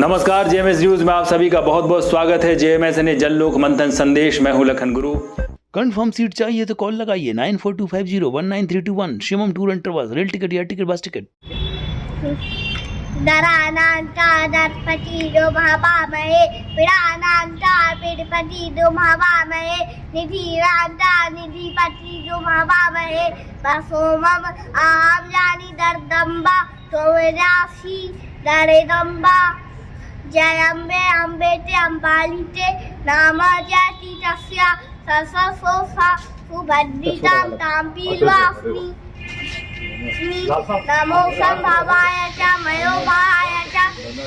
नमस्कार, JMS news में आप सभी का बहुत बहुत स्वागत है। जेएमएस ने जन लोक मंथन संदेश, मैं हूं लखन गुरु। कंफर्म सीट चाहिए तो कॉल लगाइए 9425019321। Shivam tour and travels, rail ticket या टिकट बस टिकट। दरानांतादर्पति जो महाभामहे पीड़ानांतापीडपति जो महाभामहे निधिरांता निधिपति जो महाभामहे वसोमम आम जानी दर्दम्बा सोमराशि दरेदम्बा जयम्बे अम्बेते अम्बालिते नाम जाति तस्य सससोसा सुभद्रितां ताम्पील्वास्मि नमो संभवाय च मयोभाय च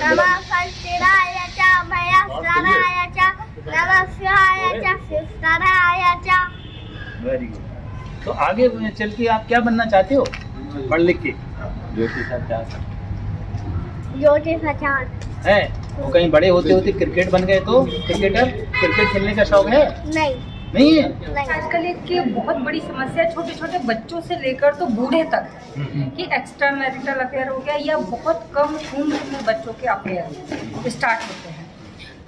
नमः संस्थिराय च मयस्वराय च नमः शिवाय च शिवस्तराय च। Very good. तो आगे चल के आप क्या बनना चाहते हो पढ़ लिख के? ज्योतिषाचार्य है। तो कहीं बड़े होते होते क्रिकेट बन गए तो क्रिकेटर, क्रिकेट खेलने का शौक है? नहीं है। आजकल एक बहुत बड़ी समस्या छोटे छोटे बच्चों से लेकर तो बूढ़े तक कि एक्स्ट्रा मैरिटल अफेयर हो गया या बहुत कम उम्र में बच्चों के अफेयर स्टार्ट होते हैं।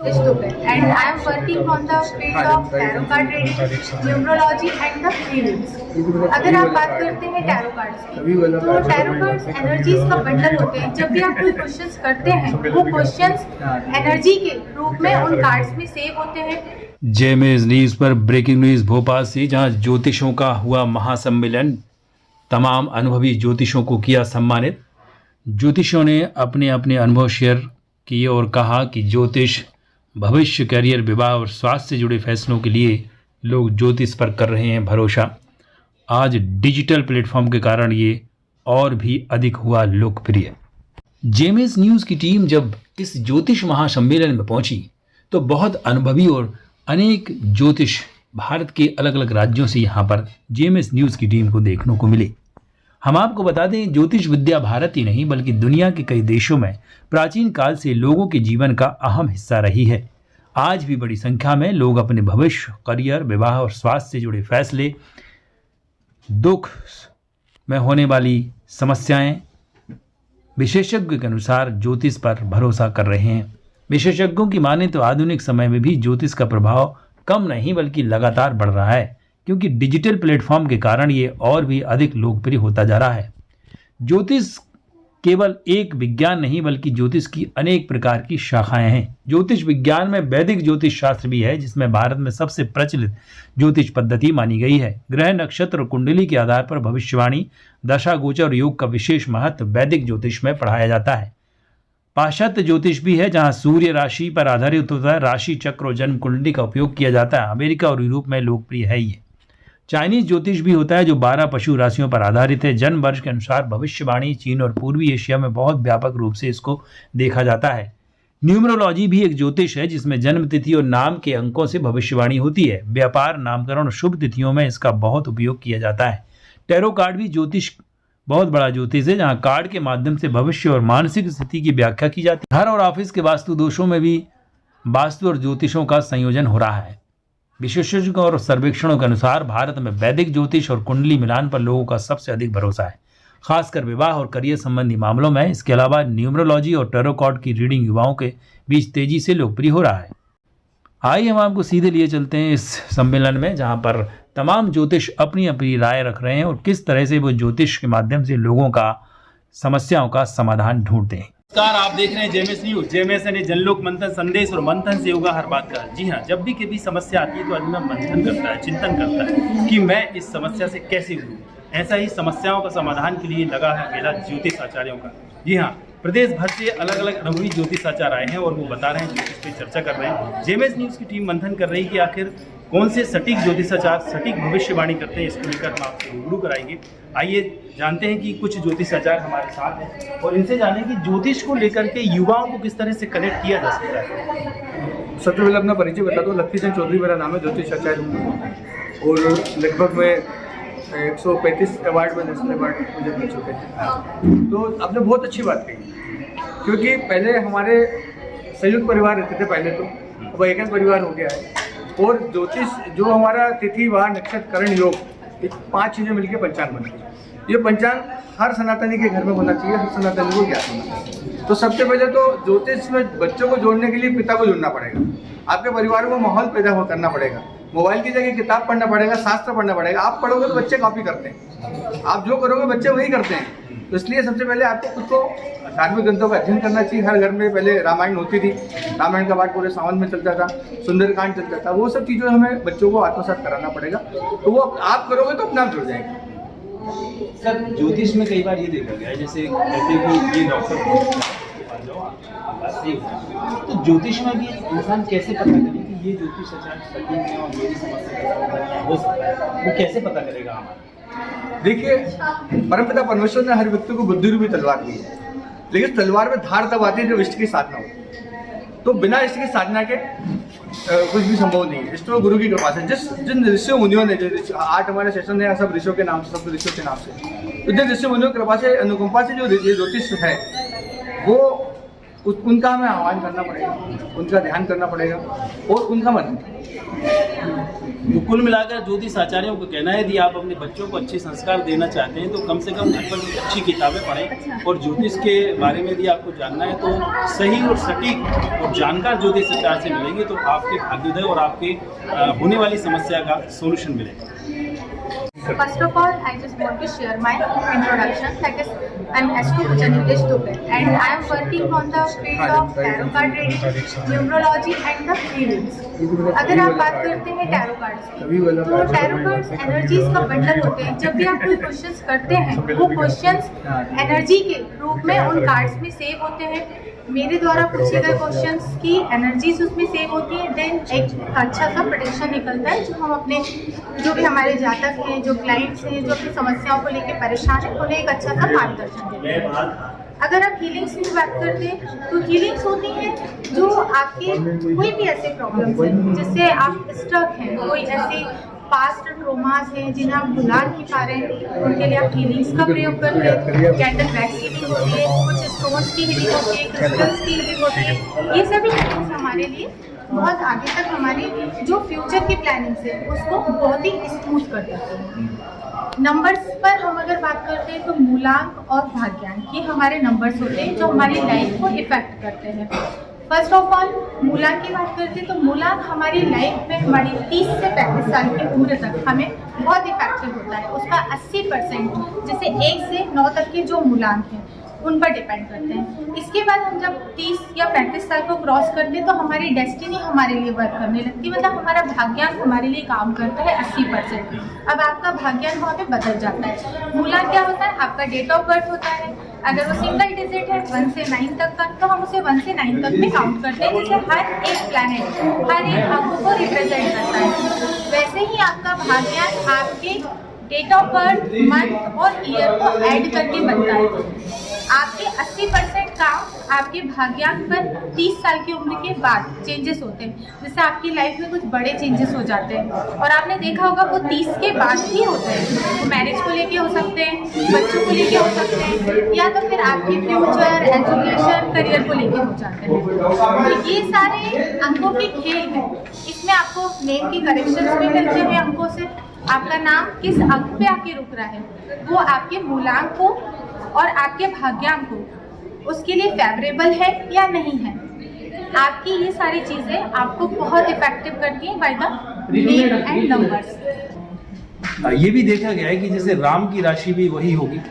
And I am working on the field of tarot card reading, numerology and the feelings. अगर आप बात करते हैं टैरो कार्ड्स की, तो टैरो कार्ड्स एनर्जीज का बंडल होते हैं। जब भी आप कोई क्वेश्चंस करते हैं, वो क्वेश्चंस एनर्जी के रूप में उन कार्ड्स में सेव होते हैं। जेएमएस न्यूज पर ब्रेकिंग न्यूज भोपाल से, जहां ज्योतिषों का हुआ महासम्मेलन। तमाम अनुभवी ज्योतिषों को किया सम्मानित। ज्योतिषों ने अपने अपने अनुभव शेयर किए और कहा कि ज्योतिष भविष्य, करियर, विवाह और स्वास्थ्य से जुड़े फैसलों के लिए लोग ज्योतिष पर कर रहे हैं भरोसा। आज डिजिटल प्लेटफॉर्म के कारण ये और भी अधिक हुआ लोकप्रिय। जेएमएस न्यूज़ की टीम जब इस ज्योतिष महासम्मेलन में पहुंची तो बहुत अनुभवी और अनेक ज्योतिष भारत के अलग अलग राज्यों से यहाँ पर जेएमएस न्यूज़ की टीम को देखने को मिले। हम आपको बता दें, ज्योतिष विद्या भारत ही नहीं बल्कि दुनिया के कई देशों में प्राचीन काल से लोगों के जीवन का अहम हिस्सा रही है। आज भी बड़ी संख्या में लोग अपने भविष्य, करियर, विवाह और स्वास्थ्य से जुड़े फैसले, दुख में होने वाली समस्याएं विशेषज्ञों के अनुसार ज्योतिष पर भरोसा कर रहे हैं। विशेषज्ञों की माने तो आधुनिक समय में भी ज्योतिष का प्रभाव कम नहीं बल्कि लगातार बढ़ रहा है, क्योंकि डिजिटल प्लेटफॉर्म के कारण ये और भी अधिक लोकप्रिय होता जा रहा है। ज्योतिष केवल एक विज्ञान नहीं बल्कि ज्योतिष की अनेक प्रकार की शाखाएं हैं। ज्योतिष विज्ञान में वैदिक ज्योतिष शास्त्र भी है, जिसमें भारत में सबसे प्रचलित ज्योतिष पद्धति मानी गई है। ग्रह, नक्षत्र और कुंडली के आधार पर भविष्यवाणी, दशा, गोचर और योग का विशेष महत्व वैदिक ज्योतिष में पढ़ाया जाता है। पाश्चात्य ज्योतिष भी है, जहां सूर्य राशि पर आधारित होता है। राशि चक्र और जन्म कुंडली का उपयोग किया जाता है। अमेरिका और यूरोप में लोकप्रिय है ये। चाइनीज ज्योतिष भी होता है, जो 12 पशु राशियों पर आधारित है। जन्म वर्ष के अनुसार भविष्यवाणी चीन और पूर्वी एशिया में बहुत व्यापक रूप से इसको देखा जाता है। न्यूमरोलॉजी भी एक ज्योतिष है, जिसमें जन्म तिथि और नाम के अंकों से भविष्यवाणी होती है। व्यापार, नामकरण और शुभ तिथियों में इसका बहुत उपयोग किया जाता है। टैरो कार्ड भी ज्योतिष बहुत बड़ा ज्योतिष है, जहां कार्ड के माध्यम से भविष्य और मानसिक स्थिति की व्याख्या की जाती है। घर और ऑफिस के वास्तु दोषों में भी वास्तु और ज्योतिषों का संयोजन हो रहा है। विशेषज्ञों और सर्वेक्षणों के अनुसार भारत में वैदिक ज्योतिष और कुंडली मिलान पर लोगों का सबसे अधिक भरोसा है, खासकर विवाह और करियर संबंधी मामलों में। इसके अलावा न्यूमरोलॉजी और टैरो कार्ड की रीडिंग युवाओं के बीच तेजी से लोकप्रिय हो रहा है। आइए हम आपको सीधे लिए चलते हैं इस सम्मेलन में, जहां पर तमाम ज्योतिष अपनी अपनी राय रख रहे हैं और किस तरह से वो ज्योतिष के माध्यम से लोगों का समस्याओं का समाधान ढूंढते हैं। नमस्कार, आप देख रहे हैं जेएमएस न्यूज। जेएमएस ने जनलोक मंथन संदेश और मंथन से होगा हर बात का। जी हाँ, जब भी कभी समस्या आती है तो आदमी मंथन करता है, चिंतन करता है कि मैं इस समस्या से कैसे उबरूं। ऐसा ही समस्याओं का समाधान के लिए लगा है मेला ज्योतिष आचार्यों का। जी हाँ, प्रदेश भर से अलग अलग अनुभवी ज्योतिष आचार्य आए हैं और वो बता रहे हैं, ज्योतिष पे चर्चा कर रहे हैं। जेएमएस न्यूज़ की टीम मंथन कर रही है कि आखिर कौन से सटीक ज्योतिषाचार्य सटीक भविष्यवाणी करते हैं। इसको लेकर हम आपको रूबरू कराएंगे। आइए जानते हैं कि कुछ ज्योतिषाचार्य हमारे साथ हैं और इनसे जानें कि ज्योतिष को लेकर के युवाओं को किस तरह से कनेक्ट किया जा सकता है। सबसे पहले अपना परिचय बता दो। लक्ष्मी चंद चौधरी मेरा नाम है, ज्योतिषाचार्य हूँ और लगभग मैं 135 अवार्ड में, नेशनल अवार्ड मुझे मिल चुके हैं। तो आपने बहुत अच्छी बात कही, क्योंकि पहले हमारे संयुक्त परिवार रहते थे, पहले तो अब एक परिवार हो गया है। और ज्योतिष जो हमारा तिथि, वार, नक्षत्र, करण, योग, 5 चीज़ें मिलकर पंचांग बनती है। ये पंचांग हर सनातनी के घर में होना चाहिए, हर सनातनी को ज्ञात होना चाहिए। तो सबसे पहले तो ज्योतिष में बच्चों को जोड़ने के लिए पिता को जुड़ना पड़ेगा, आपके परिवार में माहौल पैदा करना पड़ेगा, मोबाइल की जगह किताब पढ़ना पड़ेगा, शास्त्र पढ़ना पड़ेगा। आप पढ़ोगे तो बच्चे कॉपी करते हैं, आप जो करोगे बच्चे वही करते हैं। तो इसलिए सबसे पहले आपको खुद को धार्मिक ग्रंथों का अध्ययन करना चाहिए। हर घर में पहले रामायण होती थी, रामायण का पाठ पूरे सावन में चलता था, सुंदरकांड चलता था, वो सब चीज़ें हमें बच्चों को आत्मसात कराना पड़ेगा। तो वो आप करोगे तो अपने आप जुड़ जाएंगे। सर ज्योतिष में कई बार ये देखा गया है, जैसे कहते हैं कि ये डॉक्टर तो ज्योतिष में भी इंसान कैसे पता करे कि ये ज्योतिष सच है और मेरी समस्या का समाधान हो सकता है, वो कैसे पता करेगा हमारा? देखिए, परमपिता परमेश्वर ने हर व्यक्ति को बुद्धि रूपी तलवार दी है, लेकिन तलवार में धार तब आती है जब इष्ट की साधना हो। तो बिना इष्ट की साधना के कुछ भी संभव नहीं है। इष्ट तो गुरु की कृपा से, जिन ऋषियों मुनियों ने, 8 हमारे सेशन है सब ऋषियों के नाम से, सब ऋषियों के नाम से, तो जिन ऋषियों मुनियों की कृपा से, अनुकंपा से जो ज्योतिष है वो उनका हमें आह्वान करना पड़ेगा, उनका ध्यान करना पड़ेगा और उनका मन। तो कुल मिलाकर ज्योतिष आचार्यों को कहना है यदि आप अपने बच्चों को अच्छे संस्कार देना चाहते हैं तो कम से कम घर पर अच्छी किताबें पढ़ें, और ज्योतिष के बारे में यदि आपको जानना है तो सही और सटीक और जानकार ज्योतिष आचार्य से मिलेंगे तो आपके भाग्योदय और आपके होने वाली समस्या का सोल्यूशन मिलेगा। First of all, I just want to share my introduction. That is, I am Astro Pooja Nitesh Dubey, and I am working on the field of tarot card reading, numerology, and the readings. अगर आप बात करते हैं tarot cards की, तो tarot cards energies का bundle होते हैं। जब भी आप कोई क्वेश्चंस करते हैं, वो क्वेश्चंस एनर्जी के रूप में उन कार्ड्स में सेव होते हैं। मेरे द्वारा पूछे गए क्वेश्चंस की एनर्जीज उसमें सेव होती है। देन एक अच्छा सा प्रेडिक्शन निकलता है जो हम अपने जो भी हमारे जातक हैं, जो क्लाइंट्स हैं, जो अपनी समस्याओं को लेकर परेशान हैं, उन्हें एक अच्छा सा मार्गदर्शन देते हैं। अगर आप हीलिंग्स की बात करते हैं तो हीलिंग्स होती हैं जो आपके कोई भी ऐसे प्रॉब्लम्स हैं जिससे आप स्टक हैं, कोई ऐसे पास्ट ट्रोमास हैं जिन्हें आप भुला नहीं पा रहे हैं, उनके लिए आप हीलिंग्स का प्रयोग करते हैं। कैंडल वैक्स हीलिंग होती है, कुछ स्टोन्स की हीलिंग होती है, क्रिस्टल्स की हीलिंग होती है। ये सभी हीलिंग्स हमारे लिए बहुत आगे तक हमारी जो फ्यूचर की प्लानिंग्स है उसको बहुत ही स्मूथ कर देती है। नंबर्स पर हम अगर बात करते हैं तो मूलांक और भाग्यांक ये हमारे नंबर्स होते हैं जो हमारी लाइफ को इफेक्ट करते हैं। फर्स्ट ऑफ ऑल मूलांक की बात करते हैं तो मूलांक हमारी लाइफ में हमारी 30 से 35 साल की उम्र तक हमें बहुत इफेक्टिव होता है। उसका 80% जैसे 1 से 9 तक के जो मूलांक हैं उन पर डिपेंड करते हैं। इसके बाद हम जब 30 या 35 साल को क्रॉस करते हैं तो हमारी डेस्टिनी हमारे लिए वर्क करने लगती है, मतलब हमारा भाग्यांक हमारे लिए काम करता है 80%। अब आपका भाग्यांक वहाँ पे बदल जाता है। मूलांक क्या होता है? आपका डेट ऑफ बर्थ होता है। अगर वो सिंगल डिजिट है 1 से 9 तक का तो हम उसे 1 से 9 तक में काउंट करते हैं, जैसे हर एक प्लैनेट हर एक अंक को रिप्रेजेंट करता है। वैसे ही आपका भाग्यांक आपके डेट ऑफ बर्थ, मंथ और ईयर को ऐड करके बनता है। आपके 80% काम आपके भाग्यांक पर 30 साल की उम्र के बाद चेंजेस होते हैं, जैसे आपकी लाइफ में कुछ बड़े चेंजेस हो जाते हैं और आपने देखा होगा वो 30 के बाद ही होते हैं। वो मैरिज को लेके हो सकते हैं, बच्चों को लेके हो सकते हैं, या तो फिर आपके फ्यूचर, एजुकेशन, करियर को लेके हो जाते हैं। तो ये सारे अंकों के खेल हैं। इसमें आपको नेम की करेक्शंस भी मिलते हैं अंकों से। आपका नाम किस अंक पे आके रुक रहा है वो आपके मूलांक को और आपके भाग्यांक को उसके लिए फेवरेबल है या नहीं है। आपकी ये सारी चीज़ें आपको बहुत इफेक्टिव करती हैं by the name and numbers. ये भी देखा गया है कि जैसे राम की राशि भी वही होगी,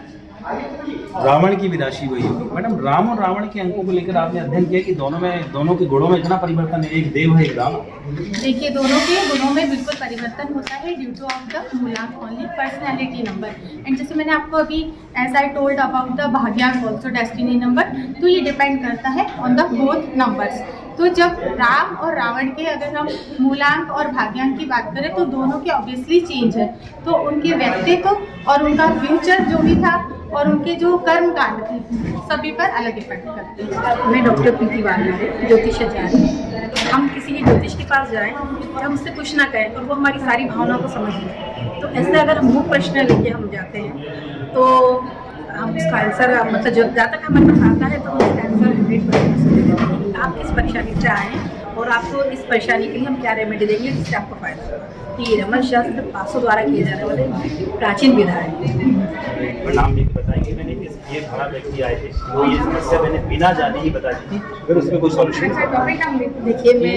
रावण की भी राशि वही होगी। मैडम, राम और रावण के अंकों को लेकर आपने अध्ययन किया कि दोनों के गुणों में इतना परिवर्तन है, एक देव है एक राम। देखिए, दोनों के गुणों में बिल्कुल परिवर्तन होता है ड्यू टू ऑफ द मूलांक ओनली, पर्सनैलिटी नंबर। एंड जैसे मैंने आपको अभी as I told about the भाग्यांक ऑल्सो डेस्टिनी नंबर, तो ये डिपेंड करता है ऑन द बोथ नंबर्स। तो जब राम और रावण के अगर हम मूलांक और भाग्यांक की बात करें तो दोनों के ऑब्वियसली चेंज है, तो उनके व्यक्तित्व और उनका फ्यूचर जो भी था और उनके जो कर्म कांड थे सभी पर अलग इफेक्ट करते हैं। मैं डॉक्टर प्रीति वाली हूँ, ज्योतिष आचार्य। हम किसी भी ज्योतिष के पास जाएं और हम उससे कुछ ना कहें और वो हमारी सारी भावनाओं को समझ लें, तो ऐसे अगर हम वो प्रश्न लेके हम जाते हैं तो हम उसका आंसर, मतलब जो जहाँ तक हमारे पास आता है तो हम उसका आंसर 100% आप किस परेशानी से आएँ और आपको इस परेशानी के लिए हम क्या रेमेडी देंगे जिससे आपको फायदा होगा। ये रमन शास्त्र पासों द्वारा किए जाने वाले प्राचीन विधा है। नाम भी बताएंगे। मैंने ये बड़ा व्यक्ति आए थे, वो ये समस्या मैंने बिना जाने ही बता दी थी, फिर उसमें कोई सॉल्यूशन। देखिए, मैं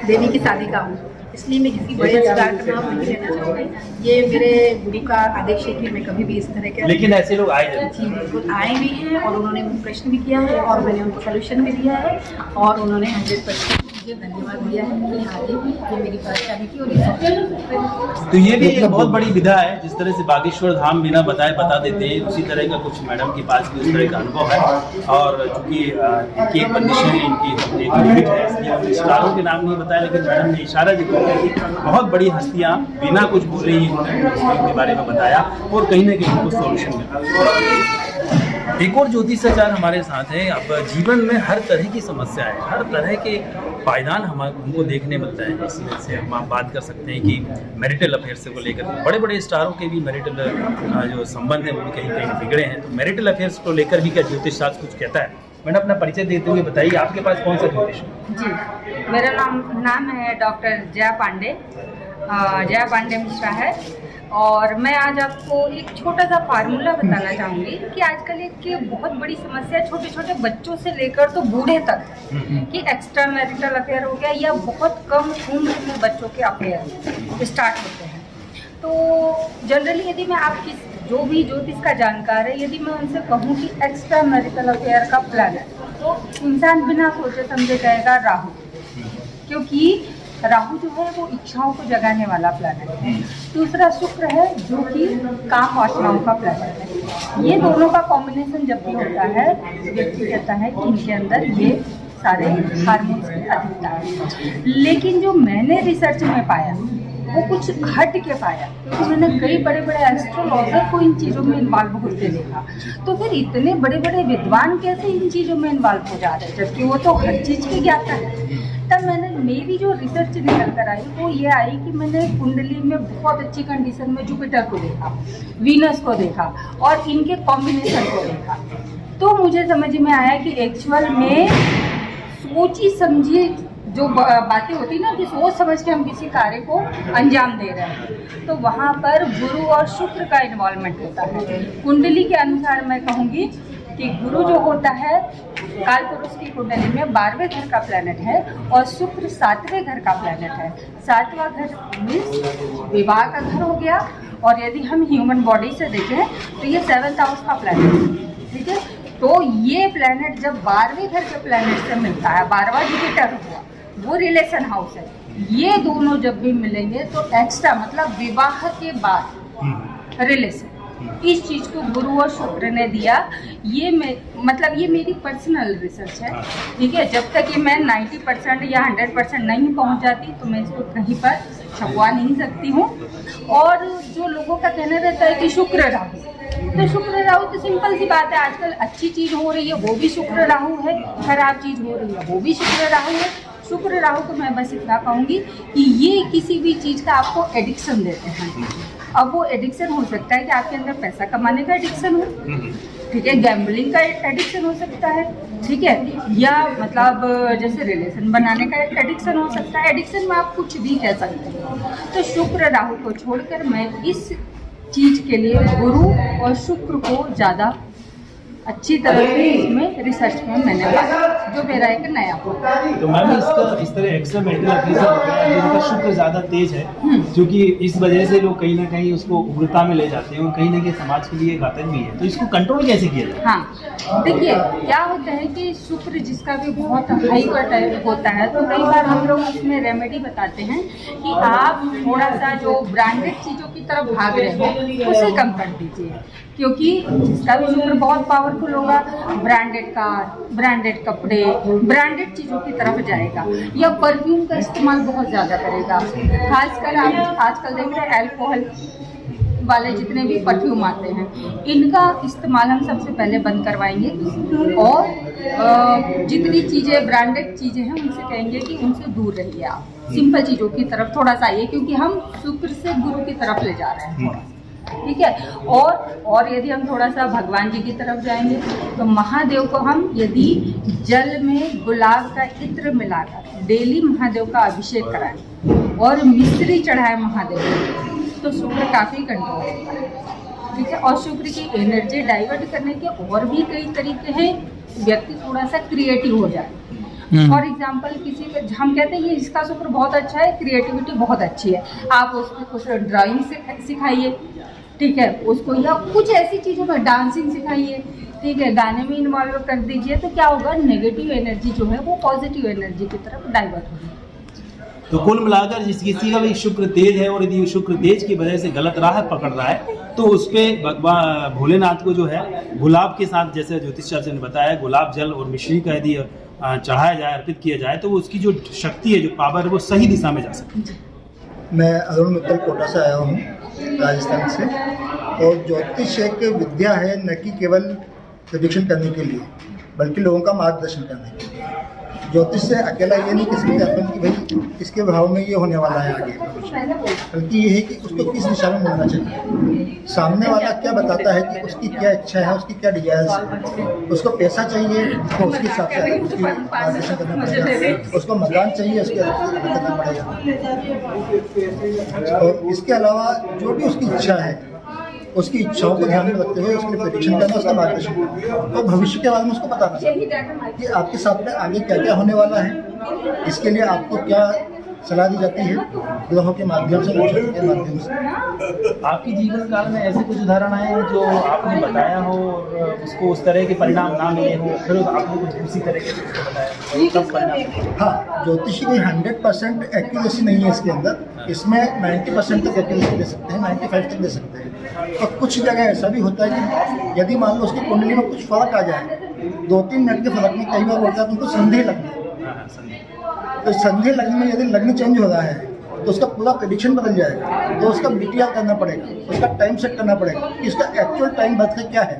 देवी की शादी का हूँ, इसलिए मैं किसी बड़े स्टार का नाम नहीं लेना चाहूँगी। ये मेरे गुरु का आदेश है कि मैं कभी भी इस तरह के, लेकिन ऐसे लोग आए हैं। जी बिल्कुल आए भी हैं और उन्होंने मुझे प्रश्न भी किया है और मैंने उनको सोल्यूशन भी दिया है और उन्होंने 100% मुझे धन्यवाद दिया है कि आगे भी ये मेरी परेशानी की और ये तो ये भी एक बहुत बड़ी विधा है, जिस तरह से बागेश्वर धाम बिना बताए बता देते हैं, उसी तरह का कुछ मैडम के पास भी उस तरह का अनुभव है। और चूँकि इनकी एक कंडीशन है, इनकी एक लिमिट है, इसलिए हमने स्टारों के नाम नहीं बताया, लेकिन मैडम ने इशारा दिया कि बहुत बड़ी हस्तियाँ बिना कुछ बोल रही हैं के बारे में बताया और कहीं ना कहीं कुछ सॉल्यूशन मिला। एक और ज्योतिषाचार्य हमारे साथ हैं। अब जीवन में हर तरह की समस्या है, हर तरह के पायदान हमको देखने मिलता है। इसमें से हम बात कर सकते हैं कि मैरिटल अफेयर से को लेकर बड़े बड़े स्टारों के भी मैरिटल जो संबंध है वो भी कहीं कहीं बिगड़े हैं। तो मैरिटल अफेयर्स को लेकर भी क्या ज्योतिष शास्त्र कुछ कहता है? मैंने अपना परिचय देते हुए बताइए, आपके पास कौन सा ज्योतिष है? जी, मेरा नाम है डॉक्टर जया पांडे मिश्रा है और मैं आज आपको एक छोटा सा फार्मूला बताना चाहूँगी कि आजकल एक बहुत बड़ी समस्या छोटे छोटे बच्चों से लेकर तो बूढ़े तक कि एक्स्ट्रा मैरिटल अफेयर हो गया या बहुत कम उम्र में बच्चों के अफेयर स्टार्ट होते हैं। तो जनरली यदि मैं आपकी जो भी ज्योतिष का जानकार है, यदि मैं उनसे कहूँ कि एक्स्ट्रा मैरिटल अफेयर का प्लान है, तो इंसान बिना सोचे समझे कहेगा राहु, क्योंकि राहु जो है वो इच्छाओं को जगाने वाला प्लैनेट है। दूसरा शुक्र है जो कि काम वासनाओं का प्लैनेट है। ये दोनों का कॉम्बिनेशन जब भी होता है, व्यक्ति कहता है कि इनके अंदर ये सारे हार्मोन्स की अधिकता है। लेकिन जो मैंने रिसर्च में पाया वो कुछ हट के पाया, क्योंकि मैंने कई बड़े बड़े एस्ट्रोलॉजर को इन चीज़ों में इन्वॉल्व होते देखा। तो फिर इतने बड़े बड़े विद्वान कैसे इन चीज़ों में इन्वॉल्व हो जा रहे हैं, जबकि वो तो हर चीज़ के ज्ञाता है। तब मेरी जो रिसर्च निकल कर आई वो ये आई कि मैंने कुंडली में बहुत अच्छी कंडीशन में जुपिटर को देखा, वीनस को देखा और इनके कॉम्बिनेशन को देखा। तो मुझे समझ में आया कि एक्चुअल में सोची समझी जो बातें होती ना कि सोच समझ के हम किसी कार्य को अंजाम दे रहे हैं, तो वहाँ पर गुरु और शुक्र का इन्वॉल्वमेंट होता है। कुंडली के अनुसार मैं कहूँगी कि गुरु जो होता है काल पुरुष की कुंडली में 12वें घर का प्लैनेट है और शुक्र 7वें घर का प्लैनेट है। 7वां घर मीन्स विवाह का घर हो गया, और यदि हम ह्यूमन बॉडी से देखें तो ये 7th हाउस का प्लैनेट है, ठीक है। तो ये प्लैनेट जब 12वें घर के प्लैनेट से मिलता है, 12वां जुपिटर हुआ, वो रिलेशन हाउस है, ये दोनों जब भी मिलेंगे तो एक्स्ट्रा मतलब विवाह के बाद रिलेशन, इस चीज़ को गुरु और शुक्र ने दिया। ये मतलब ये मेरी पर्सनल रिसर्च है, ठीक है। जब तक ये मैं 90% या 100% नहीं पहुंच जाती तो मैं इसको कहीं पर छपवा नहीं सकती हूँ। और जो लोगों का कहना रहता है कि शुक्र राहु, तो शुक्र राहु तो सिंपल सी बात है, आजकल अच्छी चीज़ हो रही है वो भी शुक्र राहु है, खराब चीज़ हो रही है वो भी शुक्र राहु है। शुक्र राहु को मैं बस इतना कहूँगी कि ये किसी भी चीज़ का आपको एडिक्शन देते हैं। अब वो एडिक्शन हो सकता है कि आपके अंदर पैसा कमाने का एडिक्शन हो, ठीक है, गैम्बलिंग का एडिक्शन हो सकता है, ठीक है, या मतलब जैसे रिलेशन बनाने का एडिक्शन हो सकता है। एडिक्शन में आप कुछ भी कह सकते हैं। तो शुक्र राहु को छोड़कर मैं इस चीज़ के लिए गुरु और शुक्र को ज़्यादा अच्छी तरह से इसमें रिसर्च में मैंने पाया, जो मेरा एक नया होता है। तो मैम इसका इस तरह एक्स्ट्रा मैरिटल अफेयर जिनका शुक्र ज़्यादा तेज है, क्योंकि इस वजह से लोग कहीं ना कहीं उसको उग्रता में ले जाते हैं और कहीं ना कहीं समाज के लिए घातक भी है, तो इसको कंट्रोल कैसे किया जाए? हाँ, देखिए क्या होता है कि शुक्र जिसका भी बहुत हाई का होता है, तो कई बार हम लोग उसमें रेमेडी बताते हैं कि आप थोड़ा सा जो ब्रांडेड चीज़ों की तरफ भाग रहे हैं उसे कम कर दीजिए, क्योंकि जिसका भी शुक्र बहुत पावरफुल होगा, ब्रांडेड कार, ब्रांडेड कपड़े, ब्रांडेड चीज़ों की तरफ जाएगा, या परफ्यूम का इस्तेमाल बहुत ज़्यादा करेगा। खासकर आप आजकल देख रहे हैं अल्कोहल वाले जितने भी परफ्यूम आते हैं, इनका इस्तेमाल हम सबसे पहले बंद करवाएंगे और जितनी चीज़ें ब्रांडेड चीज़ें हैं उनसे कहेंगे कि उनसे दूर रहिए, आप सिंपल चीज़ों की तरफ थोड़ा सा आइए, क्योंकि हम शुक्र से गुरु की तरफ ले जा रहे हैं थोड़ा, ठीक है। और यदि हम थोड़ा सा भगवान जी की तरफ जाएंगे तो महादेव को हम यदि जल में गुलाब का इत्र मिलाकर डेली महादेव का अभिषेक कराएं और मिश्री चढ़ाएं महादेव को, तो शुक्र काफ़ी कंट्रोल होता है, ठीक है। और शुक्र की एनर्जी डाइवर्ट करने के और भी कई तरीके हैं, व्यक्ति थोड़ा सा क्रिएटिव हो जाए। फॉर एग्जाम्पल किसी का हम कहते हैं ये इसका शुक्र बहुत अच्छा है, क्रिएटिविटी बहुत अच्छी है, आप उसको ड्राइंग सिखाइए, ठीक है, उसको या कुछ ऐसी चीज़ों में डांसिंग सिखाइए, ठीक है, गाने में इन्वॉल्व कर दीजिए, तो क्या होगा, नेगेटिव एनर्जी जो है वो पॉजिटिव एनर्जी की तरफ डाइवर्ट होगी। तो कुल मिलाकर जिस किसी का भी शुक्र तेज है और यदि शुक्र तेज की वजह से गलत राह पकड़ रहा है तो उस पर भगवान भोलेनाथ को जो है गुलाब के साथ, जैसे ज्योतिष शास्त्र ने बताया, गुलाब जल और मिश्री का यदि चढ़ाया जाए, अर्पित किया जाए, तो उसकी जो शक्ति है, जो पावर है, वो सही दिशा में जा सकती है। मैं अरुण मित्तल कोटा से आया हूँ, राजस्थान से। और ज्योतिष एक विद्या है, न कि केवल प्रेडिक्शन करने के लिए, बल्कि लोगों का मार्गदर्शन करने के लिए। ज्योतिष से अकेला ये नहीं किसी अपन कि भाई इसके भाव में ये होने वाला है आगे, बल्कि ये है कि उसको किस दिशा में मुड़ना चाहिए, सामने वाला क्या बताता है कि उसकी क्या इच्छा है, उसकी क्या डिजायर्स है, उसको पैसा चाहिए तो उसके हिसाब से उसकी मार्गदर्शन करना पड़ेगा, उसको मकान चाहिए उसके हिसाब से करना पड़ेगा। और इसके अलावा जो भी उसकी इच्छा है, उसकी इच्छाओं को ध्यान में रखते हुए उसके लिए प्रेडिक्शन करना, उसका मार्गदर्शन करना, तो भविष्य के बारे में उसको बताना चाहिए कि आपके साथ में आगे क्या क्या होने वाला है, इसके लिए आपको क्या सलाह दी जाती है ग्रहों के माध्यम से, नक्षत्र के माध्यम से। आपके जीवन काल में ऐसे कुछ उदाहरण आए हैं जो आपने बताया हो और उसको उस तरह के परिणाम ना मिले हो, फिर आपने कुछ उसी तरह के बताया तब परिणाम? हाँ, ज्योतिषी की 100% एक्यूरेसी नहीं है इसके अंदर, इसमें 90% तक एक्यूरेसी दे सकते हैं, 95 तक दे सकते हैं। और कुछ जगह ऐसा भी होता है कि यदि मान लो उसकी कुंडली में कुछ फर्क आ जाए, 2-3 मिनट के फर्क में कई बार होता है तो उनको संधि लगना है, तो संधि लगने में यदि लग्न चेंज हो रहा है तो उसका पूरा प्रेडिक्शन बदल जाएगा, तो उसका BTR करना पड़ेगा, उसका टाइम सेट करना पड़ेगा कि इसका एक्चुअल टाइम बर्थ का क्या है,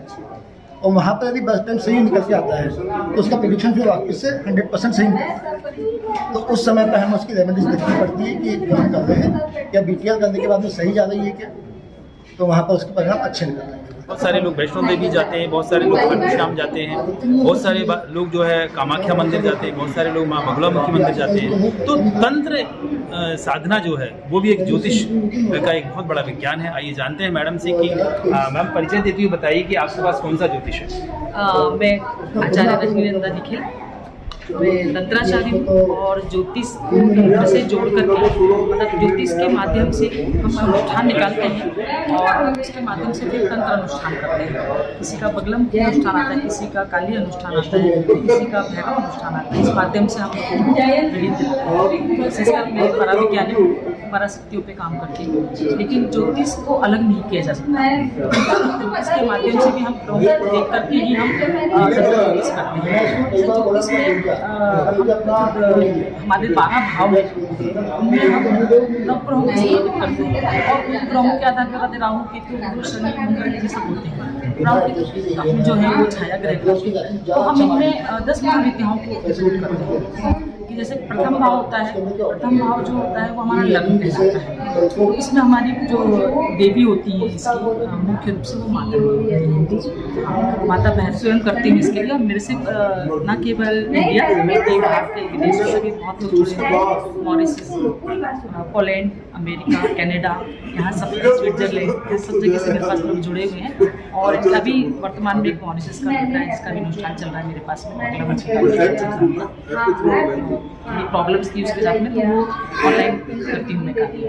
और वहाँ पर यदि बर्थ टाइम सही निकल के आता है तो उसका प्रेडिक्शन फिर वापस से 100% सही निकलता है। तो उस समय पर हमें उसकी रेमेडीज देखनी पड़ती है कि जो हम कर रहे हैं क्या BTR करने के बाद में सही जा रही है क्या, तो वहाँ पर उसके परिणाम अच्छे निकल रहे हैं। बहुत सारे लोग वैष्णो देवी जाते हैं, बहुत सारे लोग खाटूश्याम जाते हैं, बहुत सारे लोग जो है कामाख्या मंदिर जाते हैं, बहुत सारे लोग माँ बगलामुखी मंदिर जाते हैं। तो तंत्र साधना जो है वो भी एक ज्योतिष का एक बहुत बड़ा विज्ञान है। आइए जानते हैं मैडम से कि मैम परिचय देती हुई बताइए कि आपके पास कौन सा ज्योतिष है? मैं आचार्य रजनीनंदा निखिल, मैं तंत्राचार्य हूँ और ज्योतिष से जोड़ करके, मतलब ज्योतिष के माध्यम से हम अनुष्ठान निकालते हैं और उसके माध्यम से फिर तंत्र अनुष्ठान करते हैं। किसी का बगलम अनुष्ठान आता है, किसी का काली अनुष्ठान आता है, किसी का भैरव अनुष्ठान आता है। इस माध्यम से हम विशेषकर मैं पराविज्ञानी हूँ, पराशक्तियों पे काम करती हूँ, लेकिन ज्योतिष को अलग नहीं किया जा सकता है। ज्योतिष के माध्यम से भी हम ग्रहों को देख करके ही हम ज्योतिष करते हैं। ज्योतिष में हमारे 12 भाव हैं, उनमें हम नवग्रहों को स्थापित करते हैं और उन ग्रहों के आधार पर राहु केतु शनि मंगल ये सब होते हैं। राहु केतु जो है वो छाया ग्रह होते हैं, तो हम इनमें 10 महाविद्याओं को इंक्लूड करते हैं कि जैसे प्रथम भाव होता है, प्रथम भाव जो होता है वो हमारा लग्न कहलाता है। तो इसमें हमारी जो देवी होती है इसकी मुख्य रूप से वो माता होती है। माता बहन स्वयं करती हूँ इसके लिए। मेरे से न केवल इंडिया बल्कि भारत के विदेशों से भी बहुत लोग जुड़े हैं, मॉरिशस, पोलैंड, अमेरिका, कनाडा, यहाँ सब स्विट्जरलैंड, सब जगह से मेरे पास लोग जुड़े हुए हैं। और अभी वर्तमान में एक मॉरिशस का लड़का है जिसका भी अनुष्ठान चल रहा है मेरे पास में। ये प्रॉब्लम्स थी उसके साथ में, तो वो ऑनलाइन करती हूँ मैं काफ़ी।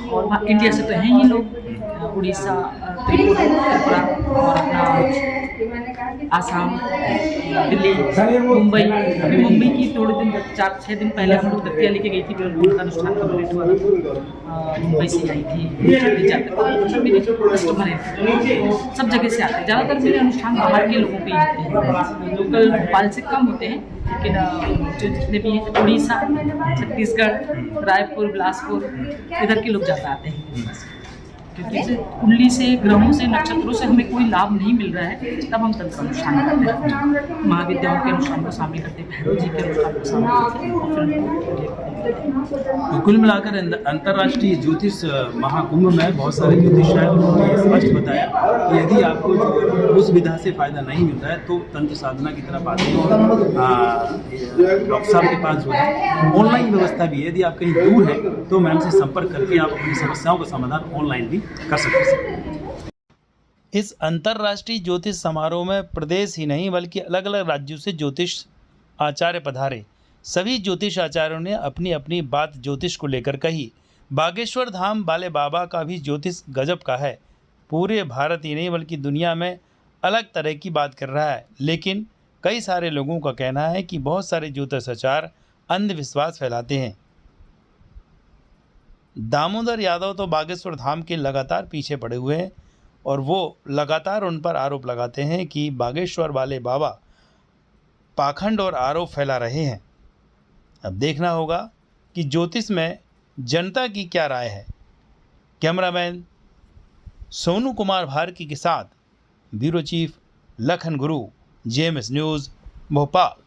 और वहाँ इंडिया से तो हैं ही लोग, उड़ीसा, त्रिपुरा और अपना आसाम, दिल्ली, मुंबई। अभी मुंबई की थोड़े दिन 4-6 दिन पहले हम लोग दतिया लेके गई थी, उनका अनुष्ठान कंप्लीट हुआ था। मुंबई से आई थी, मेरे कस्टमर हैं, सब जगह से आते हैं। ज़्यादातर मेरे अनुष्ठान बाहर के लोगों पे ही होते हैं, लोकल भोपाल से कम होते हैं, लेकिन जो जितने भी हैं उड़ीसा, छत्तीसगढ़, रायपुर, बिलासपुर, इधर के लोग ज़्यादा आते हैं। क्योंकि कुंडली से, ग्रहों से, नक्षत्रों से हमें कोई लाभ नहीं मिल रहा है, तब हम तंत्र अनुष्ठान करते हैं, महाविद्याओं के अनुष्ठान को शामिल करते हैं, भैरव जी के अनुष्ठान को शामिल करते हैं और फिर तो कुल मिलाकर अंतर्राष्ट्रीय ज्योतिष महाकुंभ में बहुत सारे ज्योतिष हैं और उन्होंने ये स्पष्ट बताया कि यदि आपको उस विधा से फायदा नहीं मिल रहा है तो तंत्र साधना की तरफ आते हैं और डॉक्टर साहब के पास जो है ऑनलाइन व्यवस्था भी है। यदि आप कहीं दूर हैं तो मैम से संपर्क करके आप अपनी समस्याओं का समाधान ऑनलाइन भी कर सकते हैं। इस अंतर्राष्ट्रीय ज्योतिष समारोह में प्रदेश ही नहीं बल्कि अलग अलग राज्यों से ज्योतिष आचार्य पधारे। सभी ज्योतिष आचार्यों ने अपनी अपनी बात ज्योतिष को लेकर कही। बागेश्वर धाम वाले बाबा का भी ज्योतिष गजब का है। पूरे भारत ही नहीं बल्कि दुनिया में अलग तरह की बात कर रहा है, लेकिन कई सारे लोगों का कहना है कि बहुत सारे ज्योतिष आचार्य अंधविश्वास फैलाते हैं। दामोदर यादव तो बागेश्वर धाम के लगातार पीछे पड़े हुए हैं और वो लगातार उन पर आरोप लगाते हैं कि बागेश्वर वाले बाबा पाखंड और आरोप फैला रहे हैं। अब देखना होगा कि ज्योतिष में जनता की क्या राय है। कैमरामैन सोनू कुमार भारती के साथ ब्यूरो चीफ लखन गुरु, जेएमएस न्यूज़, भोपाल।